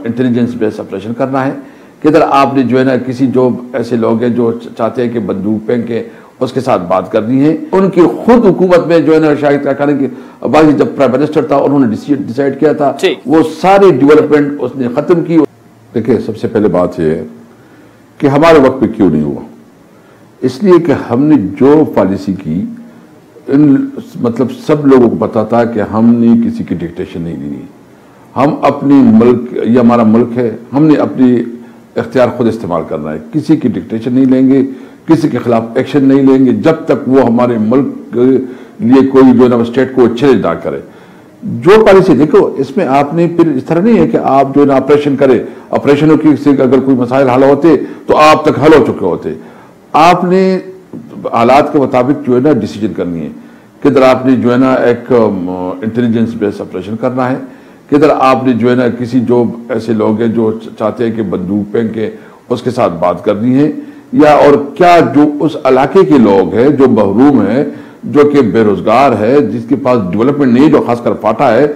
Intelligence based operation करना है। किधर आपने जो है ना किसी जो ऐसे लोग हैं जो चाहते हैं कि बंदूक फेंक के उसके साथ बात करनी है, उनकी खुद हुकूमत में जो है ना शायद क्या करें कि बाकी जब प्राइम मिनिस्टर था उन्होंने डिसाइड किया था वो सारी डेवलपमेंट उसने खत्म की। देखिए, सबसे पहले बात यह है कि हमारे वक्त पे क्यों नहीं हुआ, इसलिए कि हमने जो पॉलिसी की मतलब सब लोगों को पता था कि हमने किसी की डिक्टेशन नहीं ली। हम अपनी मुल्क, ये हमारा मुल्क है, हमने अपनी इख्तियार खुद इस्तेमाल करना है, किसी की डिक्टेशन नहीं लेंगे, किसी के खिलाफ एक्शन नहीं लेंगे जब तक वो हमारे मुल्क के लिए कोई जो ना स्टेट को चैलेंज ना करे। जो पॉलिसी देखो इसमें आपने फिर इस तरह नहीं है कि आप जो ना ऑपरेशन करें, ऑपरेशनों की से अगर कोई मसाइल हल होते तो आप तक हल हो चुके होते। आपने हालात के मुताबिक जो है ना डिसीजन करनी है। किधर आपने जो है ना एक इंटेलिजेंस बेस्ड ऑपरेशन करना है, किधर आपने जो है ना किसी जो ऐसे लोग हैं जो चाहते हैं कि बंदूक फेंक के उसके साथ बात करनी है, या और क्या जो उस इलाके के लोग हैं जो महरूम है, जो कि बेरोजगार है, जिसके पास डेवलपमेंट नहीं, जो खासकर फाटा है,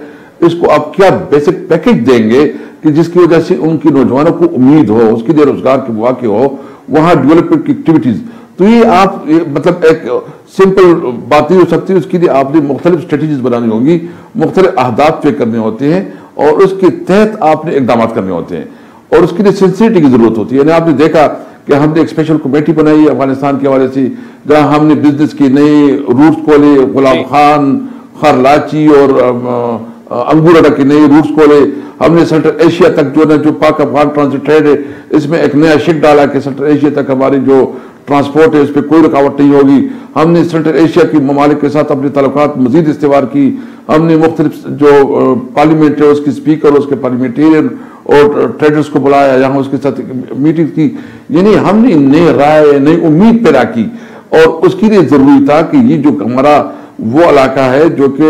इसको आप क्या बेसिक पैकेज देंगे कि जिसकी वजह से उनकी नौजवानों को उम्मीद हो, उसके लिए रोजगार के मौके हो, वहां डेवलपमेंट की एक्टिविटीज। तो ये आप मतलब एक सिंपल बात नहीं हो सकती, उसके लिए आपने मुख्तलिफ स्ट्रेटेजीज बनानी होंगी, मुख्तलिफ अहदाफ तय करने होते हैं और उसके तहत आपने इकदाम करने होते हैं और उसके लिए सिंसियरिटी की जरूरत होती है। यानी आपने देखा कि हमने एक स्पेशल कमेटी बनाई अफगानिस्तान के हवाले से, जहां हमने बिजनेस की नई रूट्स खोले, गुलाम खान, खरलाची और अंगूरा के नए रूट्स खोले। हमने सेंट्रल एशिया तक जो ना जो पाक अफगान ट्रांजिट ट्रेड है, इसमें एक नया शिक डाला कि सेंट्रल एशिया तक हमारी जो ट्रांसपोर्ट है उस पर कोई रुकावट नहीं होगी। हमने सेंट्रल एशिया की ममालिक के साथ अपने ताल्लुकात मजीद इस्तेवार की। हमने मुख्तलिफ जो पार्लियामेंट है उसकी स्पीकर, उसके पार्लियामेंटेरियन और ट्रेडर्स को बुलाया, यहाँ उसके साथ मीटिंग की। यानी हमने नई राय, नई उम्मीद पैदा की और उसके लिए जरूरी था कि ये जो हमारा वो इलाका है जो कि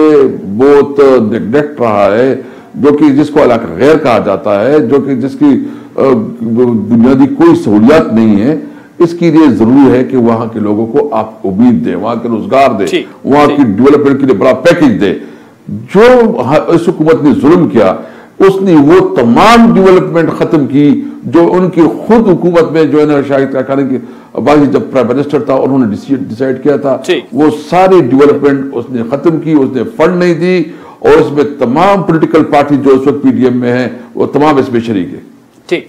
बहुत निगलेक्ट रहा है, जो कि जिसको इलाका गैर कहा जाता है, जो कि जिसकी बुनियादी कोई सहूलियात नहीं है, इसके लिए जरूरी है कि वहां के लोगों को आप उम्मीद दें, वहां के रोजगार दें, वहां की डेवलपमेंट के लिए बड़ा पैकेज दें। जो इस हुकूमत ने जुल्म किया उसने वो तमाम डेवलपमेंट खत्म की जो उनकी खुद हुकूमत में जो है ना शायद क्या करें कि बाकी जब प्राइम मिनिस्टर था उन्होंने डिसाइड किया था वो सारी डेवलपमेंट उसने खत्म की, उसने फंड नहीं दी और इसमें तमाम पॉलिटिकल पार्टी जो इस वक्त पीडीएम में है वो तमाम इसमें शरीक है। ठीक।